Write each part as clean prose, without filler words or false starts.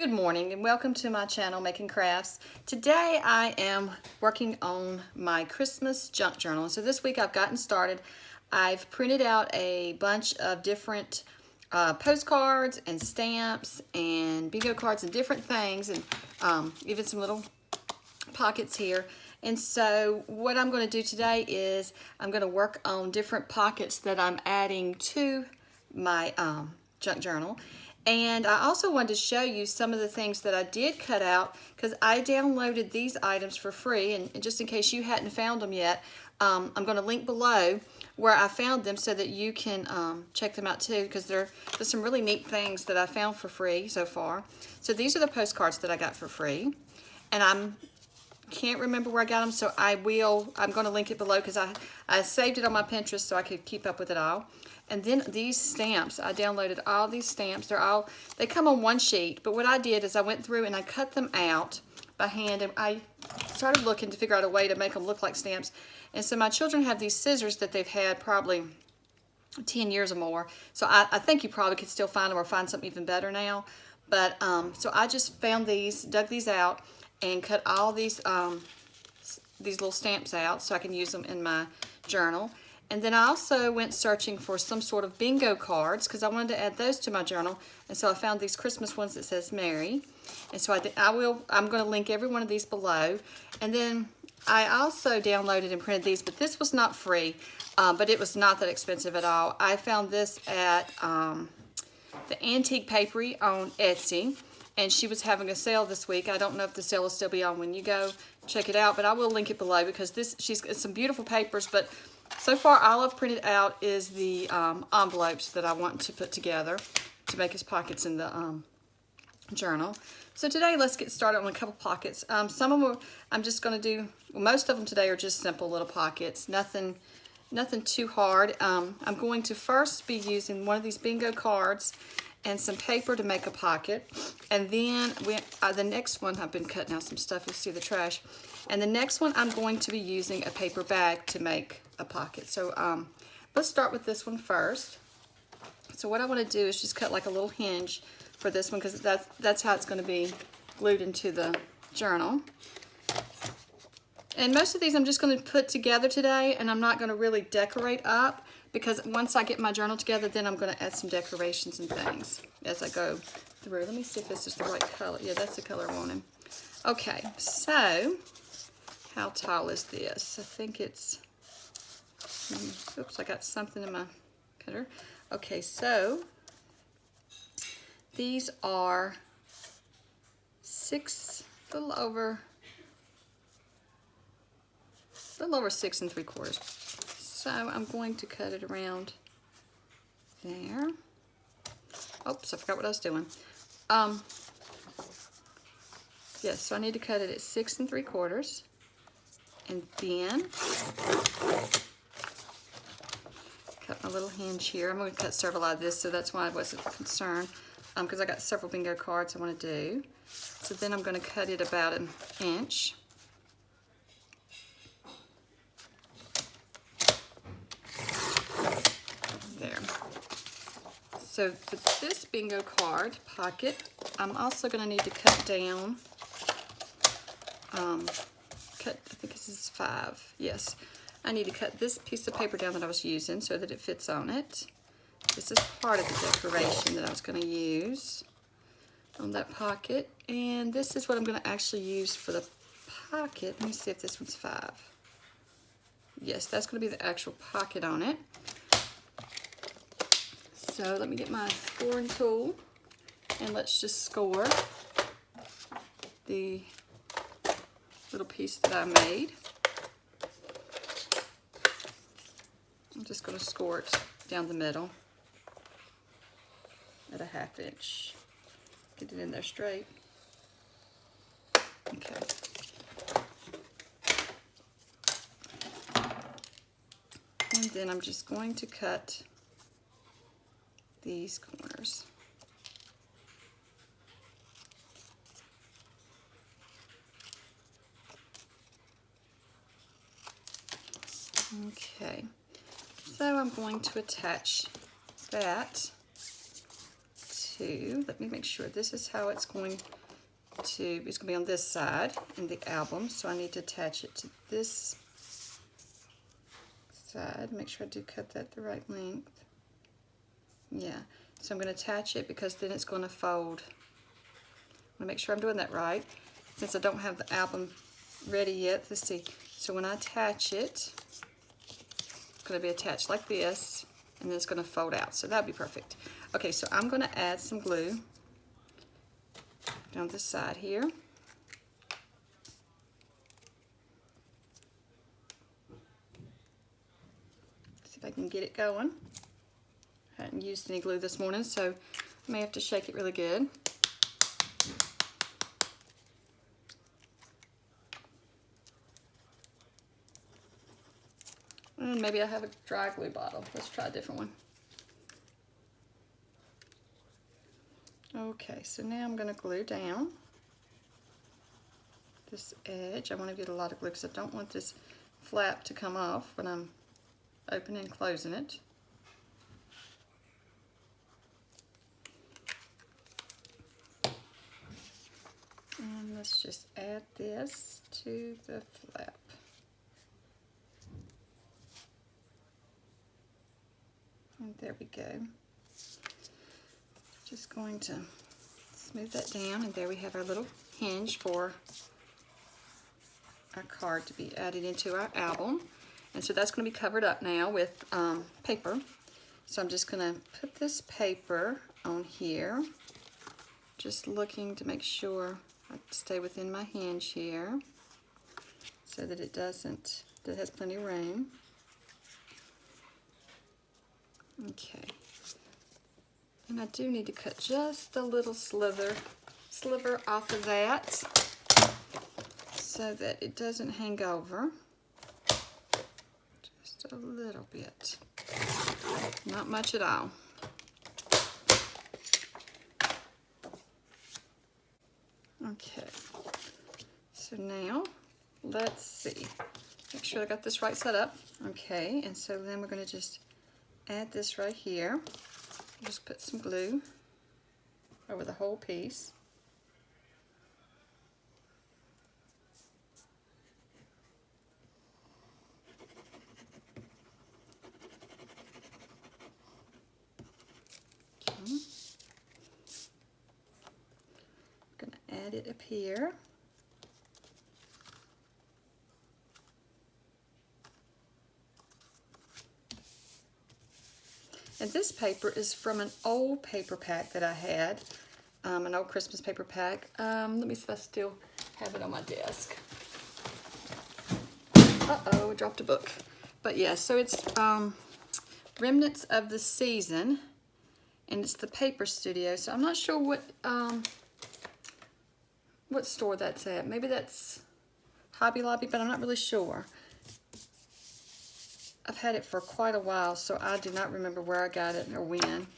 Good morning and welcome to my channel, Making Crafts. Today I am working on my Christmas junk journal. And so this week I've gotten started. I've printed out a bunch of different postcards and stamps and bingo cards and different things, and even some little pockets here. And so what I'm going to do today is I'm going to work on different pockets that I'm adding to my junk journal. And I also wanted to show you some of the things that I did cut out, because I downloaded these items for free, and just in case you hadn't found them yet, I'm going to link below where I found them so that you can check them out too, because there's some really neat things that I found for free so far. So these are the postcards that I got for free, and I can't remember where I got them, so I'm going to link it below because I saved it on my Pinterest so I could keep up with it all. And then these stamps, I downloaded all these stamps. They come on one sheet, but what I did is I went through and I cut them out by hand, and I started looking to figure out a way to make them look like stamps. And so my children have these scissors that they've had probably 10 years or more, so I think you probably could still find them or find something even better now. But so I just found these, dug these out, and cut all these little stamps out so I can use them in my journal. And then I also went searching for some sort of bingo cards because I wanted to add those to my journal. And so I found these Christmas ones that says Merry. And so I'm going to link every one of these below. And then I also downloaded and printed these, but this was not free, but it was not that expensive at all. I found this at the Antique Papery on Etsy, and she was having a sale this week. I don't know if the sale will still be on when you go check it out, but I will link it below because she's got some beautiful papers. But so far all I've printed out is the envelopes that I want to put together to make as pockets in the journal. So today let's get started on a couple pockets. Some of them I'm just going to do, well, most of them today are just simple little pockets, nothing too hard. I'm going to first be using one of these bingo cards and some paper to make a pocket, and then the next one, I've been cutting out some stuff, you'll see the trash, and the next one I'm going to be using a paper bag to make a pocket. So let's start with this one first. So what I want to do is just cut like a little hinge for this one, because that's how it's going to be glued into the journal. And most of these I'm just going to put together today, and I'm not going to really decorate up, because once I get my journal together, then I'm going to add some decorations and things as I go through. Let me see if this is the right color. Yeah, that's the color I want him. Okay, so how tall is this? I think it's, oops, I got something in my cutter. Okay, so these are a little over 6 3/4. So I'm going to cut it around there. Oops, I forgot what I was doing. Yes, so I need to cut it at 6 3/4, and then cut my little hinge here. I'm going to cut several out of this, so that's why I wasn't concerned, because I got several bingo cards I want to do. So then I'm going to cut it about an inch. There. So for this bingo card pocket, I'm also going to need to cut down, I think this is 5. Yes, I need to cut this piece of paper down that I was using so that it fits on it. This is part of the decoration that I was going to use on that pocket, and this is what I'm going to actually use for the pocket. Let me see if this one's 5. Yes, that's going to be the actual pocket on it. So let me get my scoring tool, and let's just score the little piece that I made. I'm just going to score it down the middle at a 1/2 inch. Get it in there straight. Okay. And then I'm just going to cut these corners. Okay, so I'm going to attach that to, let me make sure this is how it's going to be on this side in the album, so I need to attach it to this side. Make sure I do cut that the right length. Yeah, so I'm going to attach it because then it's going to fold. I'm going to make sure I'm doing that right since I don't have the album ready yet. Let's see. So when I attach it, it's going to be attached like this, and then it's going to fold out. So that'd be perfect. Okay, so I'm going to add some glue down this side here. See if I can get it going. I hadn't used any glue this morning, so I may have to shake it really good. And maybe I have a dry glue bottle. Let's try a different one. Okay, so now I'm going to glue down this edge. I want to get a lot of glue because I don't want this flap to come off when I'm opening and closing it. And let's just add this to the flap. And there we go. Just going to smooth that down, and there we have our little hinge for our card to be added into our album. And so that's going to be covered up now with paper. So I'm just going to put this paper on here, just looking to make sure I stay within my hinge here so that it doesn't, that it has plenty of room. Okay. And I do need to cut just a little sliver off of that so that it doesn't hang over. Just a little bit. Not much at all. Okay. So now, let's see. Make sure I got this right set up. Okay, and so then we're going to just add this right here. Just put some glue over the whole piece. Okay. I'm going to add it up here. And this paper is from an old paper pack that I had, an old Christmas paper pack. Let me see if I still have it on my desk. Uh-oh, I dropped a book. But yeah, so it's Remnants of the Season, and it's the Paper Studio. So I'm not sure what store that's at. Maybe that's Hobby Lobby, but I'm not really sure. I've had it for quite a while, so I do not remember where I got it or when.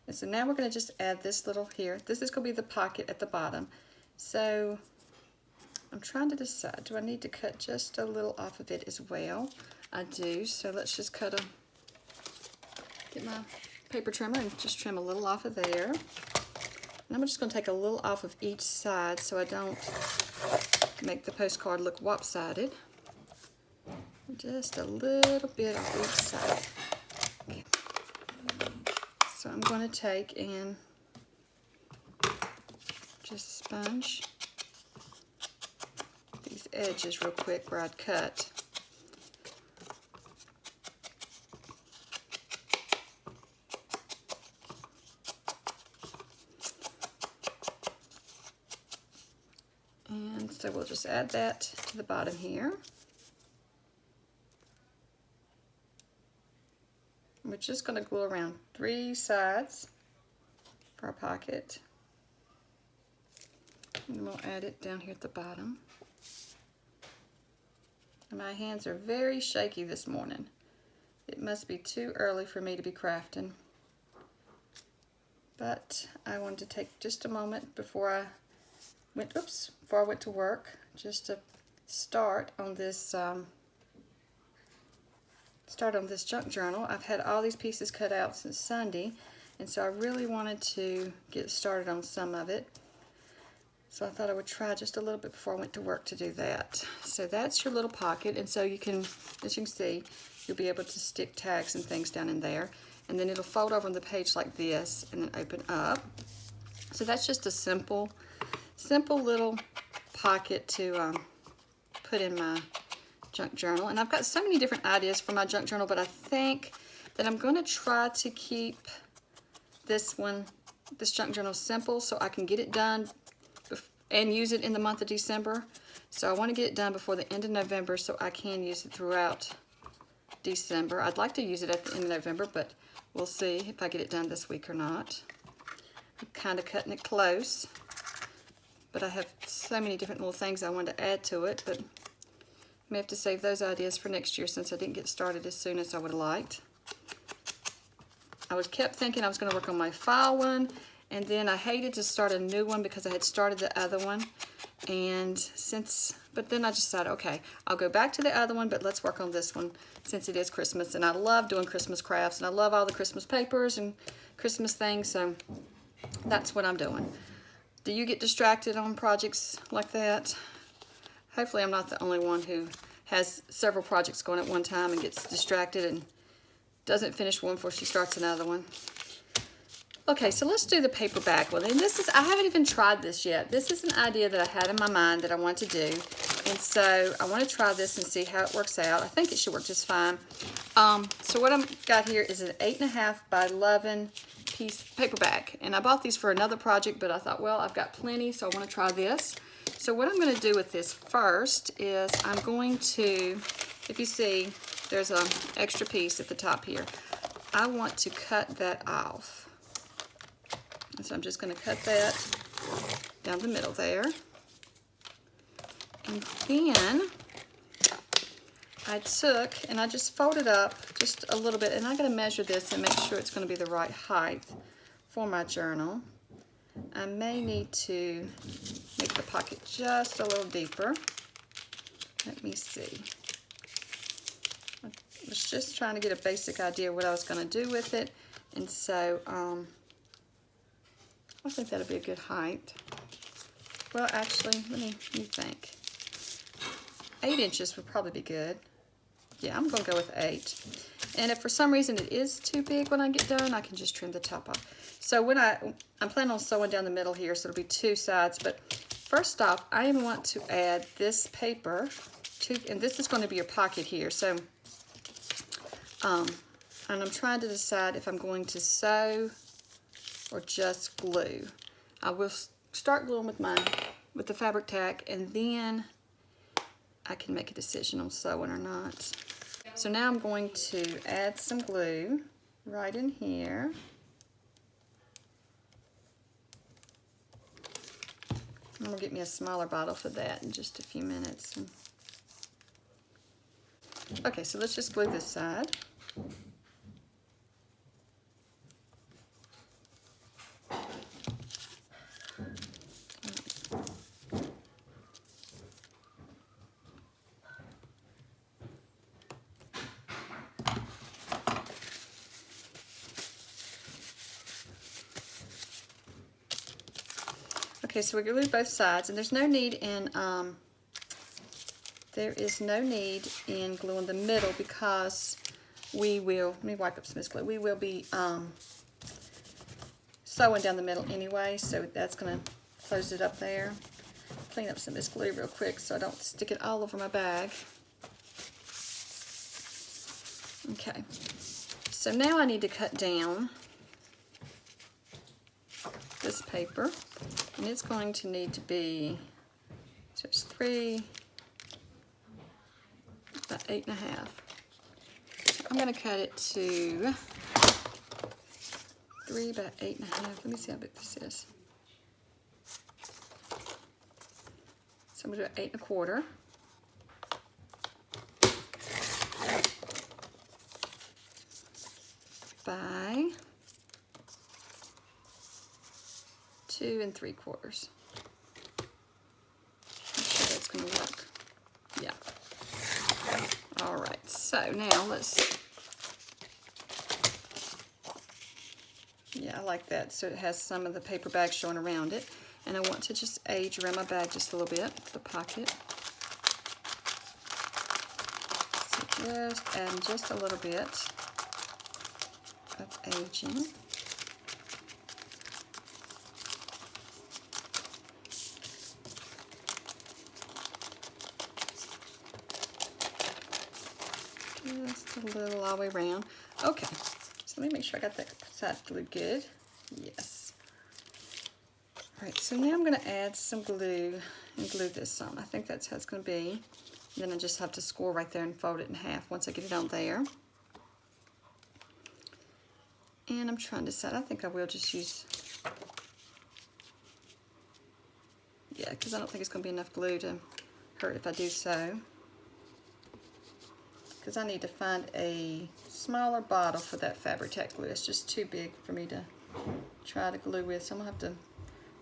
And so now we're going to just add this little here. This is going to be the pocket at the bottom. So I'm trying to decide, do I need to cut just a little off of it as well? I do, so let's just get my paper trimmer and just trim a little off of there. And I'm just going to take a little off of each side so I don't make the postcard look lopsided. Just a little bit on each side. Okay. So I'm going to take and just sponge these edges real quick where I'd cut. And so we'll just add that to the bottom here. We're just going to glue around 3 sides for our pocket. And we'll add it down here at the bottom. And my hands are very shaky this morning. It must be too early for me to be crafting. But I wanted to take just a moment before I went to work, just to start on this junk journal. I've had all these pieces cut out since Sunday, And so I really wanted to get started on some of it. So I thought I would try just a little bit before I went to work to do that. So that's your little pocket, and so you can, as you can see, you'll be able to stick tags and things down in there. And then it'll fold over on the page like this and then open up. So that's just a simple little pocket to put in my junk journal. And I've got so many different ideas for my junk journal, but I think that I'm going to try to keep this junk journal simple so I can get it done and use it in the month of December. So I want to get it done before the end of November so I can use it throughout December. I'd like to use it at the end of November, but we'll see if I get it done this week or not. I'm kind of cutting it close, but I have so many different little things I wanted to add to it, but I may have to save those ideas for next year since I didn't get started as soon as I would have liked. I kept thinking I was going to work on my file one, and then I hated to start a new one because I had started the other one. But then I decided, okay, I'll go back to the other one, but let's work on this one since it is Christmas. And I love doing Christmas crafts, and I love all the Christmas papers and Christmas things, so that's what I'm doing. Do you get distracted on projects like that? Hopefully I'm not the only one who has several projects going at one time and gets distracted and doesn't finish one before she starts another one. Okay, so let's do the paperback one. And I haven't even tried this yet. This is an idea that I had in my mind that I want to do. And so I want to try this and see how it works out. I think it should work just fine. So what I've got here is an 8.5 by 11 piece paperback. And I bought these for another project, but I thought, well, I've got plenty, so I want to try this. So what I'm going to do with this first is I'm going to, if you see, there's an extra piece at the top here. I want to cut that off. So I'm just going to cut that down the middle there. And then I took and I just folded up just a little bit, and I'm going to measure this and make sure it's going to be the right height for my journal. I may need to make the pocket just a little deeper. Let me see. I was just trying to get a basic idea of what I was going to do with it, and so I think that'll be a good height. Well, actually, let me think. 8 inches would probably be good. Yeah, I'm going to go with 8. And if for some reason it is too big when I get done, I can just trim the top off. So when I'm planning on sewing down the middle here, so it'll be 2 sides. But first off, I want to add this paper, and this is going to be your pocket here. So, and I'm trying to decide if I'm going to sew or just glue. I will start gluing with the fabric tack, and then I can make a decision on sewing or not. So now I'm going to add some glue right in here. I'm gonna get me a smaller bottle for that in just a few minutes. Okay, so let's just glue this side. Okay, so we glued both sides, and there's no need in gluing the middle because we will, let me wipe up some of this glue, we will be sewing down the middle anyway, so that's going to close it up there. Clean up some of this glue real quick so I don't stick it all over my bag. Okay, so now I need to cut down this paper, and it's going to need to be, so it's 3 by 8.5. I'm going to cut it to 3 by 8.5. Let me see how big this is. So I'm going to do 8 1/4. By 2 3/4. Make sure that's going to work. Yeah. All right. So now let's. Yeah, I like that, so it has some of the paper bag showing around it. And I want to just age around my bag just a little bit, the pocket. So just adding just a little bit of aging. Just a little all the way around. Okay, so let me make sure I got that side glued good. Yes. All right, so now I'm going to add some glue and glue this on. I think that's how it's going to be. Then I just have to score right there and fold it in half once I get it on there. And I'm trying to decide, I think I will just use, yeah, because I don't think it's going to be enough glue to hurt if I do so. Because I need to find a smaller bottle for that Fabri-Tac glue. It's just too big for me to try to glue with. So I'm going to have to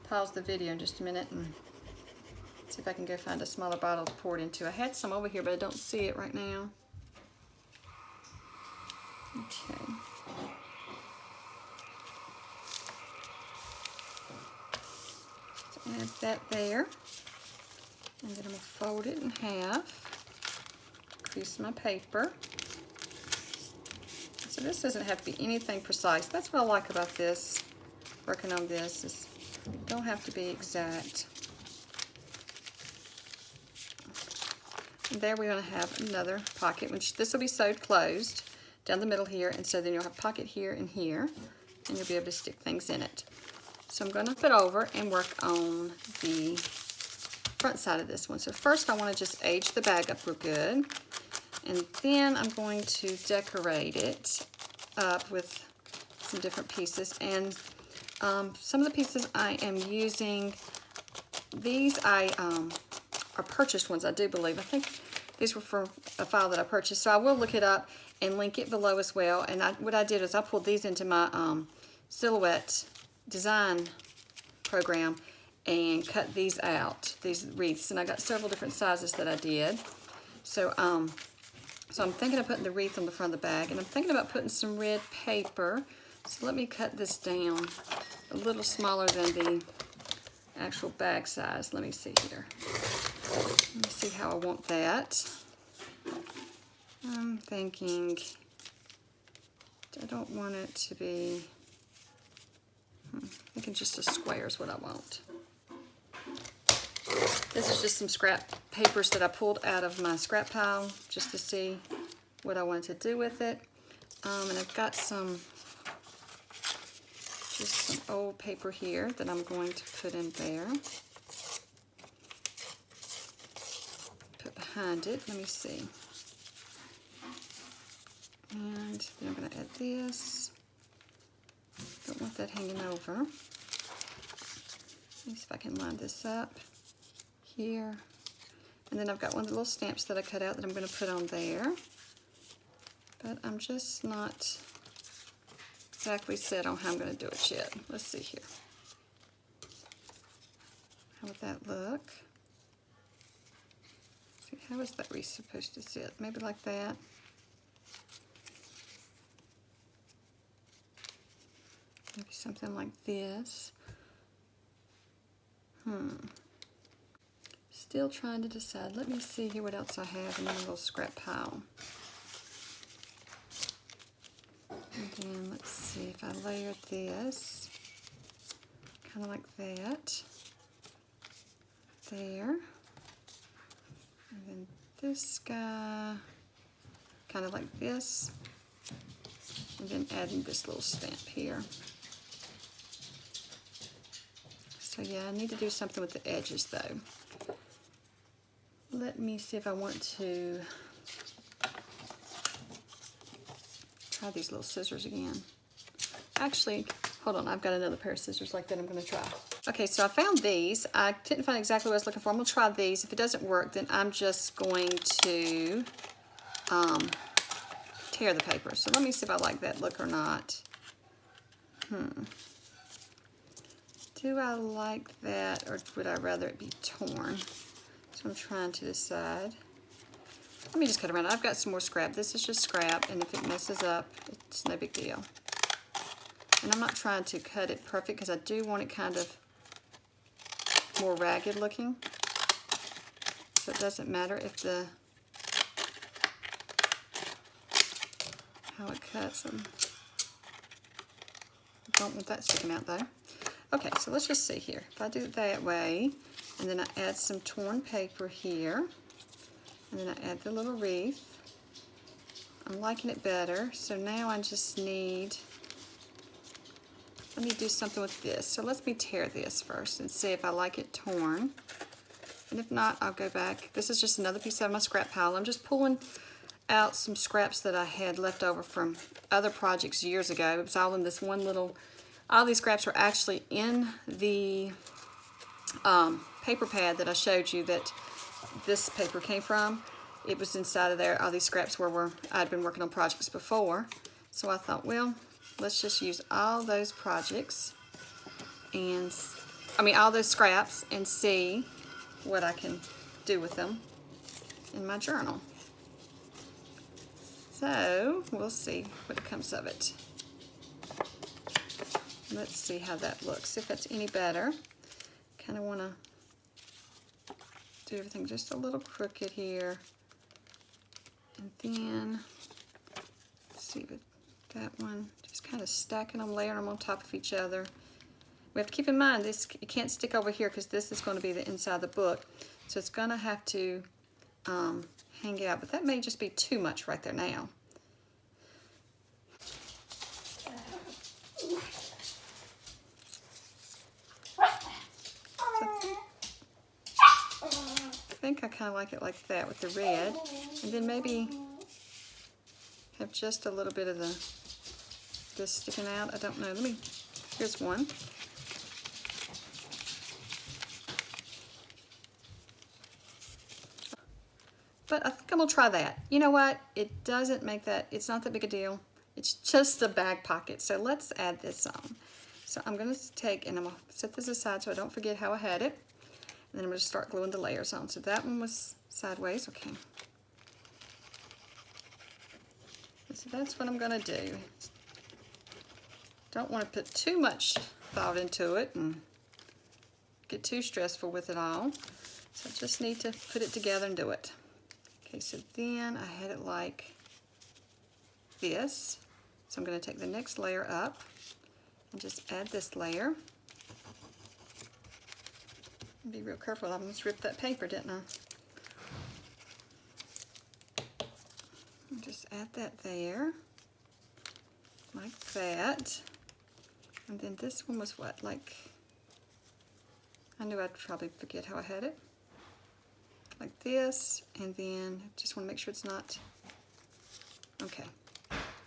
pause the video in just a minute and see if I can go find a smaller bottle to pour it into. I had some over here, but I don't see it right now. Okay. So add that there. And then I'm going to fold it in half. Crease my paper. So this doesn't have to be anything precise. That's what I like about this, working on this, is it don't have to be exact. And there we're going to have another pocket, which this will be sewed closed down the middle here, and so then you'll have a pocket here and here, and you'll be able to stick things in it. So I'm going to flip over and work on the front side of this one. So first I want to just age the bag up real good. And then I'm going to decorate it up with some different pieces. And some of the pieces I am using, these are purchased ones, I do believe. I think these were from a file that I purchased. So I will look it up and link it below as well. And what I did is I pulled these into my silhouette design program and cut these out, these wreaths. And I got several different sizes that I did. So I'm thinking of putting the wreath on the front of the bag, and I'm thinking about putting some red paper. So let me cut this down a little smaller than the actual bag size. Let me see here. Let me see how I want that. I'm thinking I don't want it to be, I'm thinking just a square is what I want. This is just some scrap papers that I pulled out of my scrap pile just to see what I wanted to do with it. And I've got just some old paper here that I'm going to put in there. Put behind it, let me see. And then I'm going to add this. Don't want that hanging over. Let me see if I can line this up here. And then I've got one of the little stamps that I cut out that I'm going to put on there. But I'm just not exactly set on how I'm going to do it yet. Let's see here. How would that look? See, how is that wreath supposed to sit? Maybe like that. Maybe something like this. Still trying to decide. Let me see here what else I have in my little scrap pile. And then let's see if I layer this kind of like that. There. And then this guy kind of like this. And then adding this little stamp here. So yeah, I need to do something with the edges though. Let me see if I want to try these little scissors again. Actually, hold on, I've got another pair of scissors like that I'm going to try. Okay, so I found these. I didn't find exactly what I was looking for. I'm going to try these. If it doesn't work, then I'm just going to tear the paper. So let me see if I like that look or not. Do I like that, or would I rather it be torn? So I'm trying to decide. Let me just cut around. I've got some more scrap. This is just scrap, and if it messes up, it's no big deal. And I'm not trying to cut it perfect because I do want it kind of more ragged looking. So it doesn't matter if how it cuts. I don't want that sticking out though. Okay, so let's just see here. If I do it that way, and then I add some torn paper here, and then I add the little wreath. I'm liking it better. So now I just need, let me do something with this. So let me tear this first and see if I like it torn. And if not, I'll go back. This is just another piece out of my scrap pile. I'm just pulling out some scraps that I had left over from other projects years ago. It was all in this one little, all these scraps were actually in the paper pad that I showed you that this paper came from. It was inside of there. All these scraps were where I'd been working on projects before. So I thought, well, let's just use all those projects and, all those scraps and see what I can do with them in my journal. So we'll see what comes of it. Let's see how that looks, if it's any better. Kind of want to do everything just a little crooked here. And then, let's see with that one, just kind of stacking them, layering them on top of each other. We have to keep in mind this, you can't stick over here because this is going to be the inside of the book. So it's going to have to hang out, but that may just be too much right there now. I think I kind of like it like that with the red, and then maybe have just a little bit of this sticking out. I don't know. Here's one. But I think I'm gonna try that. You know what? It doesn't make that, it's not that big a deal. It's just a back pocket. So let's add this on. So I'm gonna take, and I'm gonna set this aside so I don't forget how I had it. And then I'm going to start gluing the layers on. So that one was sideways, okay. So that's what I'm going to do. Don't want to put too much thought into it and get too stressful with it all. So I just need to put it together and do it. Okay, so then I had it like this. So I'm going to take the next layer up and just add this layer. Be real careful, I almost ripped that paper, didn't I? And just add that there, like that. And then this one was what, like, I knew I'd probably forget how I had it. Like this, and then just want to make sure it's not, okay.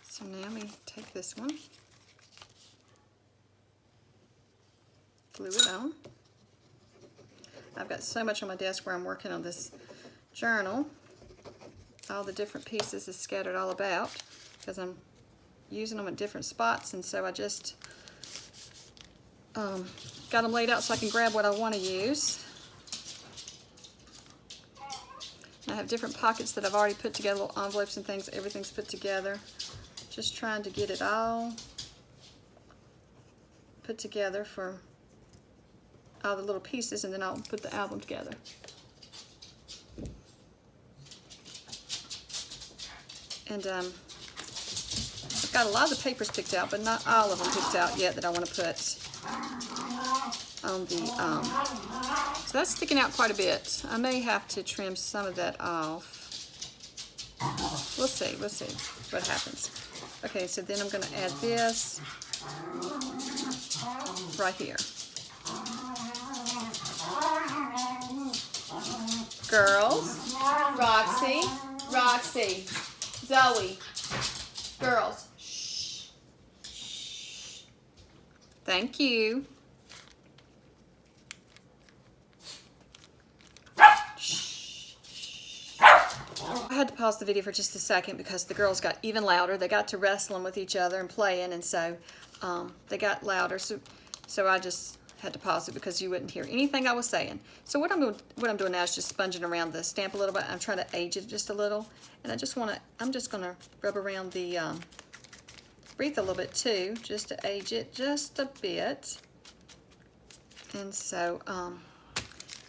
So now we take this one, glue it on. I've got so much on my desk where I'm working on this journal. All the different pieces is scattered all about because I'm using them at different spots, and so I just got them laid out so I can grab what I want to use. And I have different pockets that I've already put together, little envelopes and things. Everything's put together. Just trying to get it all put together for all the little pieces, and then I'll put the album together. And I've got a lot of the papers picked out, but not all of them picked out yet that I want to put on the, so that's sticking out quite a bit. I may have to trim some of that off. We'll see what happens. Okay, so then I'm going to add this right here. Girls, Roxy, Zoe, girls, shh, shh. Thank you. I had to pause the video for just a second because the girls got even louder. They got to wrestling with each other and playing, and so they got louder. So I just had to pause it because you wouldn't hear anything I was saying. So what I'm doing now is just sponging around the stamp a little bit. I'm trying to age it just a little, and I'm just gonna rub around the wreath a little bit too, just to age it just a bit. And so,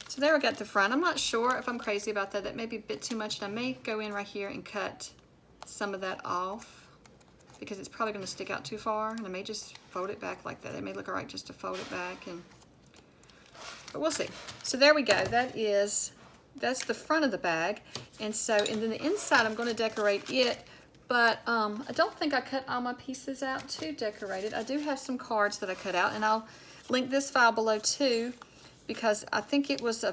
so there we got the front. I'm not sure if I'm crazy about that. That may be a bit too much, and I may go in right here and cut some of that off because it's probably going to stick out too far, and I may just fold it back like that. It may look all right just to fold it back, but we'll see. So there we go. That's the front of the bag, and then the inside I'm going to decorate it, but I don't think I cut all my pieces out to decorate it. I do have some cards that I cut out, and I'll link this file below too, because I think it was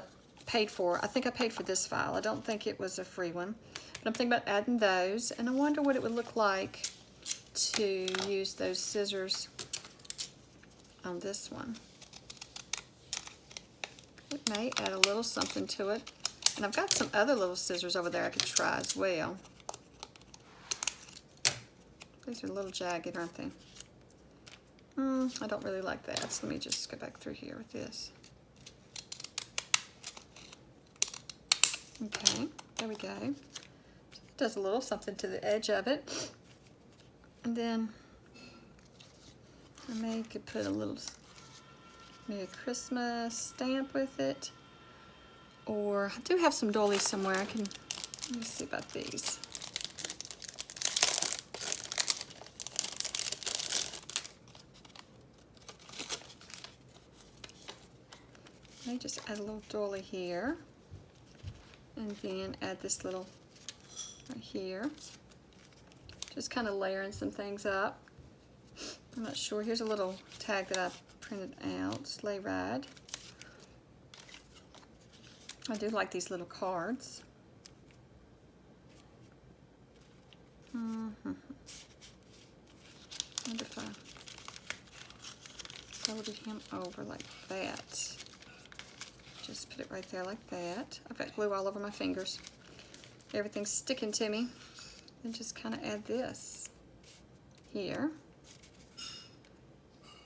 paid for. I think I paid for this file. I don't think it was a free one. But I'm thinking about adding those, and I wonder what it would look like to use those scissors on this one. It may add a little something to it. And I've got some other little scissors over there I could try as well. These are a little jagged, aren't they? I don't really like that, so let me just go back through here with this. Okay, there we go. So it does a little something to the edge of it. And then I could put a little Merry Christmas stamp with it. Or I do have some doilies somewhere. Let me see about these. Let me just add a little doily here. And then add this little right here. Just kind of layering some things up. I'm not sure. Here's a little tag that I printed out. Sleigh ride. I do like these little cards. Wonder if I folded him over like that. Just put it right there like that. I've got glue all over my fingers. Everything's sticking to me. And just kind of add this here.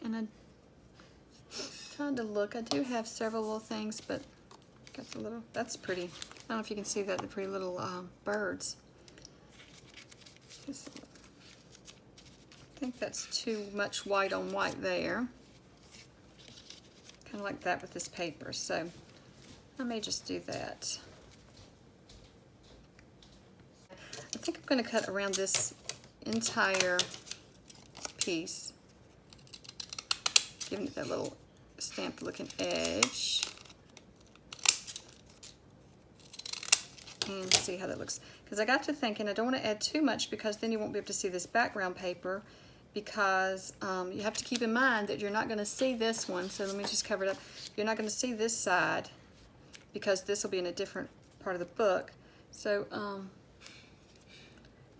And I'm trying to look. I do have several little things, but got the little, that's pretty. I don't know if you can see that, the pretty little birds. I think that's too much white on white there. Kind of like that with this paper, so I may just do that. I think I'm going to cut around this entire piece, giving it that little stamped looking edge. And see how that looks. Because I got to thinking I don't want to add too much, because then you won't be able to see this background paper, because you have to keep in mind that you're not going to see this one. So let me just cover it up. You're not going to see this side because this will be in a different part of the book. So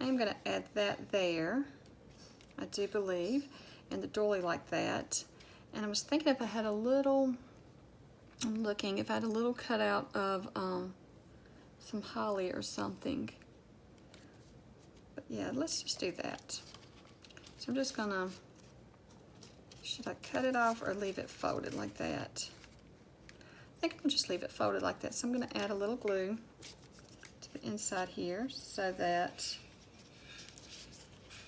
I'm going to add that there, I do believe, and the doily like that. And I was thinking if I had a little, I'm looking, if I had a little cutout of some holly or something. But yeah, let's just do that. So I'm just gonna, should I cut it off or leave it folded like that? I think I'll just leave it folded like that. So I'm gonna add a little glue to the inside here so that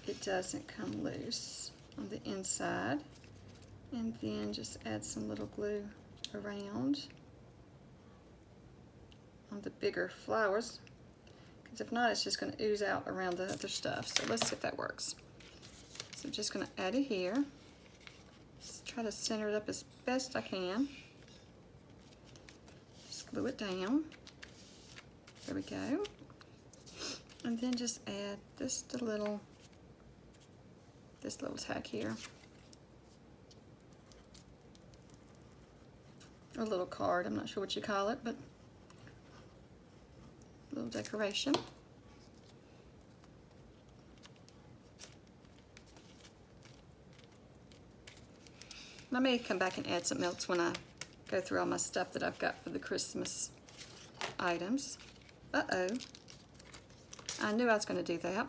it doesn't come loose on the inside. And then just add some little glue around on the bigger flowers, because if not, it's just going to ooze out around the other stuff. So let's see if that works. So I'm just going to add it here. Just try to center it up as best I can. Just glue it down. There we go. And then just add this little tag here. A little card, I'm not sure what you call it, but a little decoration. And I may come back and add something else when I go through all my stuff that I've got for the Christmas items. Uh-oh. I knew I was going to do that.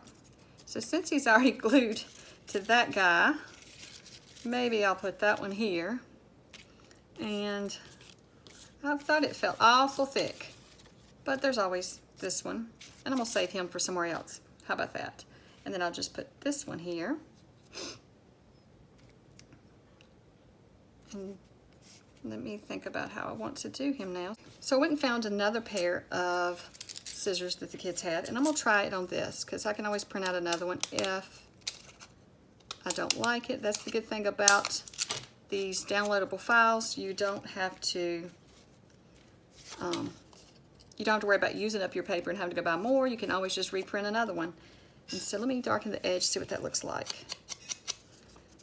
So since he's already glued to that guy, maybe I'll put that one here. And I thought it felt awful thick, but there's always this one, and I'm gonna save him for somewhere else. How about that? And then I'll just put this one here, And let me think about how I want to do him now. So I went and found another pair of scissors that the kids had, and I'm gonna try it on this because I can always print out another one if I don't like it. That's the good thing about these downloadable files. You don't have to worry about using up your paper and having to go buy more. You can always just reprint another one. And so let me darken the edge, see what that looks like.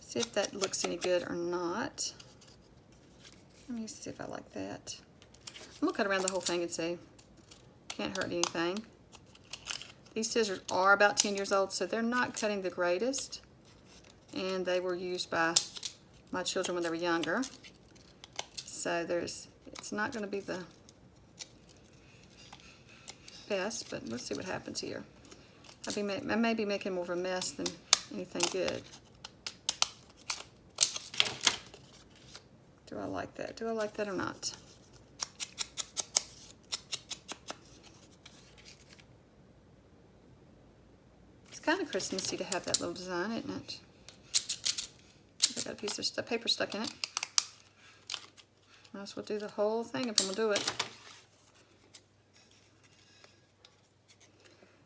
See if that looks any good or not. Let me see if I like that. I'm gonna cut around the whole thing and see. Can't hurt anything. These scissors are about 10 years old, so they're not cutting the greatest. And they were used by my children when they were younger. So it's not gonna be the best, but let's see what happens here. I may be making more of a mess than anything good. Do I like that? Do I like that or not? It's kind of Christmassy to have that little design, isn't it? I got a piece of paper stuck in it. Might as well do the whole thing if I'm gonna do it.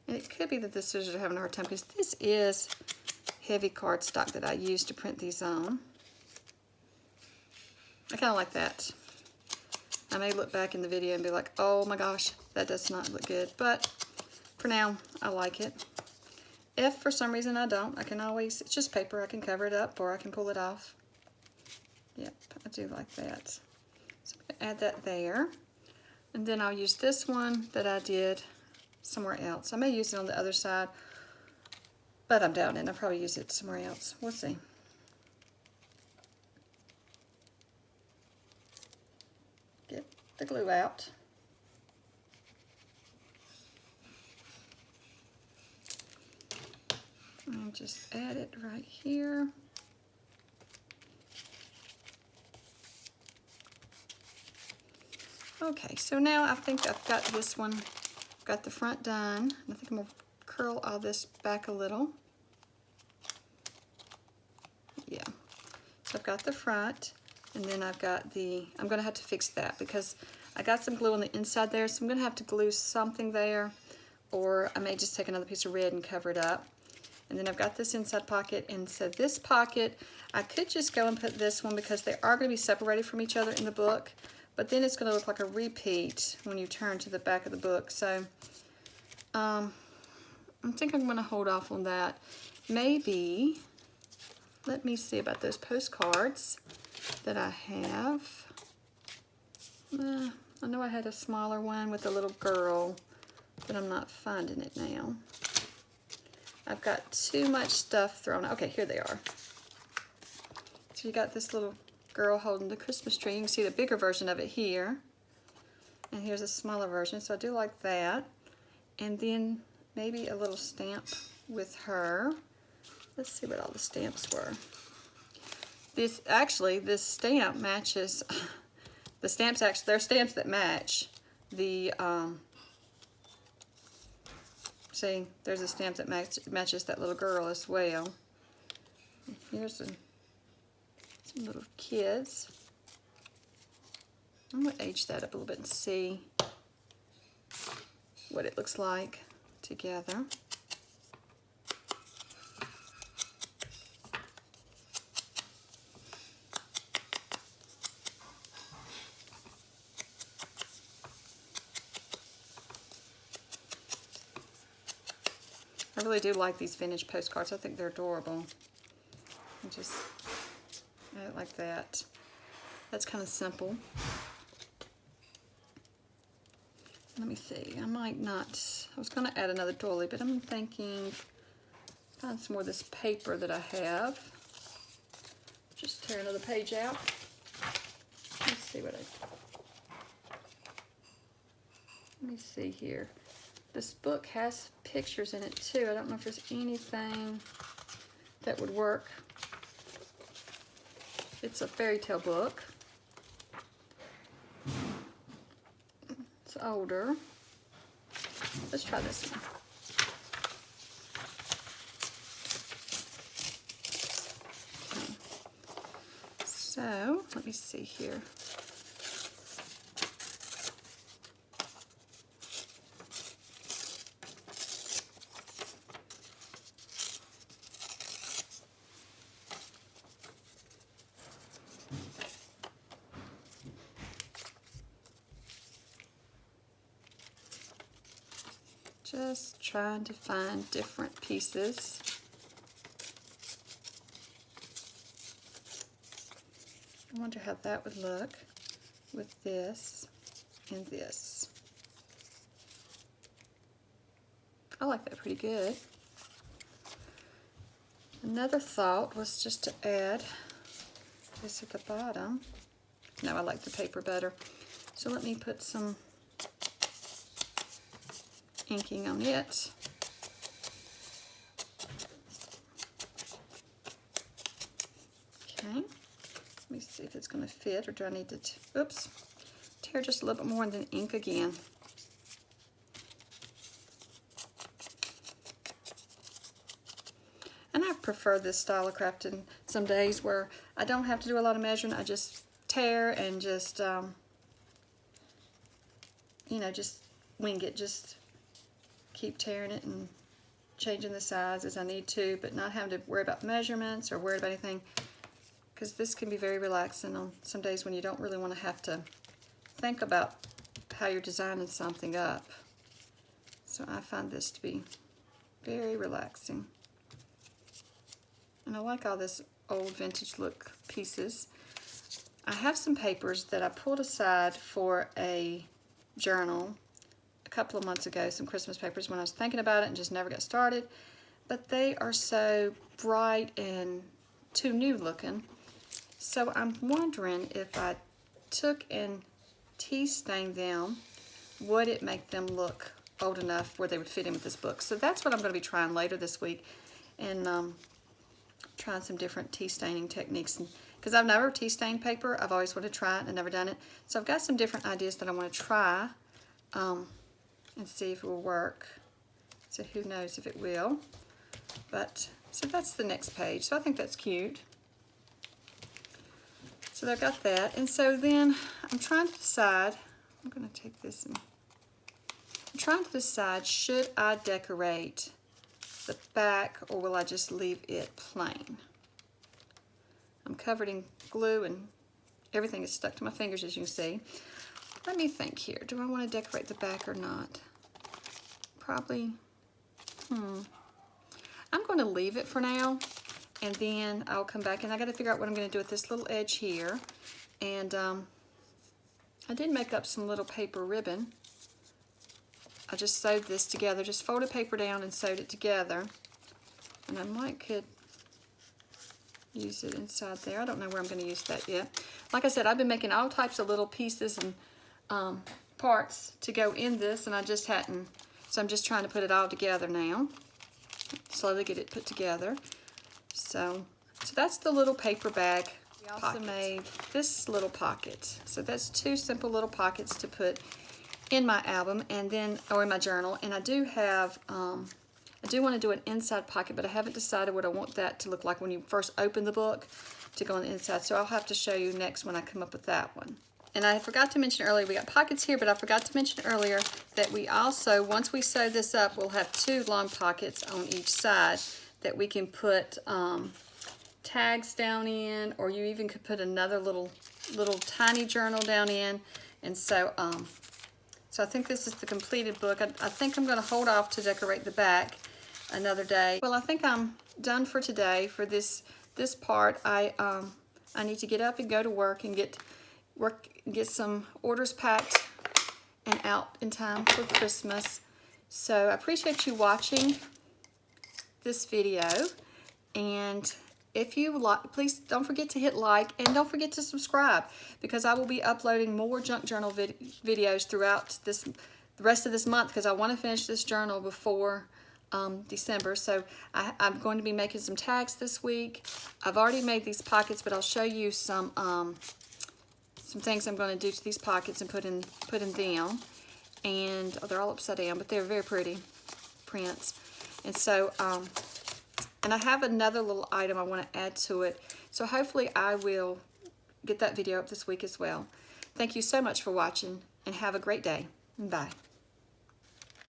And it could be that the scissors are having a hard time because this is heavy cardstock that I use to print these on. I kind of like that. I may look back in the video and be like, oh my gosh, that does not look good. But for now, I like it. If for some reason I don't, I can always, it's just paper, I can cover it up or I can pull it off. Yep, I do like that. So I'm gonna add that there. And then I'll use this one that I did somewhere else. I may use it on the other side, but I'm doubting it. I'll probably use it somewhere else. We'll see. Get the glue out. And just add it right here. Okay, so now I think I've got this one, got the front done. I think I'm going to curl all this back a little. Yeah, so I've got the front, and then I've got I'm going to have to fix that because I got some glue on the inside there, so I'm going to have to glue something there, or I may just take another piece of red and cover it up. And then I've got this inside pocket, and so this pocket, I could just go and put this one because they are going to be separated from each other in the book, but then it's going to look like a repeat when you turn to the back of the book. So I think I'm going to hold off on that. Maybe, let me see about those postcards that I have. I know I had a smaller one with a little girl, but I'm not finding it now. I've got too much stuff thrown. Okay, here they are. So you got this little girl holding the Christmas tree. You can see the bigger version of it here. And here's a smaller version, so I do like that. And then maybe a little stamp with her. Let's see what all the stamps were. This stamp matches, the stamps actually, they're stamps that match the, see, there's a stamp that matches that little girl as well. Here's some little kids. I'm going to age that up a little bit and see what it looks like together. I really do like these vintage postcards. I think they're adorable. I like that. That's kind of simple. Let me see. I might not. I was going to add another doily, but I'm thinking find some more of this paper that I have. Just tear another page out. Let's see what let me see here. This book has pictures in it too. I don't know if there's anything that would work. It's a fairy tale book. It's older. Let's try this one. So let me see here. Just trying to find different pieces. I wonder how that would look with this and this. I like that pretty good. Another thought was just to add this at the bottom. No, I like the paper better. So let me put some inking on it. Okay. Let me see if it's going to fit, or do I need to, oops, tear just a little bit more and then ink again. And I prefer this style of crafting some days where I don't have to do a lot of measuring. I just tear and just, you know, just wing it. Just keep tearing it and changing the size as I need to, but not having to worry about measurements or worry about anything. Because this can be very relaxing on some days when you don't really want to have to think about how you're designing something up. So I find this to be very relaxing. And I like all this old vintage look pieces. I have some papers that I pulled aside for a journal a couple of months ago, some Christmas papers, when I was thinking about it and just never got started. But they are so bright and too new looking. So I'm wondering if I took and tea stained them, would it make them look old enough where they would fit in with this book? So that's what I'm going to be trying later this week, and trying some different tea staining techniques. Because I've never tea stained paper, I've always wanted to try it and never done it. So I've got some different ideas that I want to try and see if it will work. So who knows if it will. But so that's the next page. So I think that's cute. So I've got that, and so then I'm trying to decide, I'm going to take this and I'm trying to decide, should I decorate the back or will I just leave it plain? I'm covered in glue and everything is stuck to my fingers, as you can see. Let me think here, do I want to decorate the back or not? Probably, I'm going to leave it for now. And then I'll come back, and I got to figure out what I'm going to do with this little edge here. And I did make up some little paper ribbon. I just sewed this together, just folded paper down and sewed it together. And I could use it inside there. I don't know where I'm going to use that yet. Like I said, I've been making all types of little pieces and parts to go in this, and I just hadn't. So I'm just trying to put it all together now. Slowly get it put together. So that's the little paper bag. We also made this little pocket. So that's two simple little pockets to put in my album, and then, or in my journal. And I do have, I do want to do an inside pocket, but I haven't decided what I want that to look like when you first open the book to go on the inside. So I'll have to show you next when I come up with that one. And I forgot to mention earlier, we got pockets here, but I forgot to mention earlier that we also, once we sew this up, we'll have two long pockets on each side that we can put tags down in, or you even could put another little tiny journal down in. And so so I think this is the completed book. I think I'm going to hold off to decorate the back another day. Well, I think I'm done for today for this part. I need to get up and go to work and get some orders packed and out in time for Christmas. So I appreciate you watching this video, and if you like, please don't forget to hit like, and don't forget to subscribe, because I will be uploading more junk journal videos throughout the rest of this month, because I want to finish this journal before December. So I'm going to be making some tags this week. I've already made these pockets, but I'll show you some things I'm going to do to these pockets and put in them. And they're all upside down, but they're very pretty prints. And so, and I have another little item I want to add to it. So hopefully I will get that video up this week as well. Thank you so much for watching, and have a great day. Bye.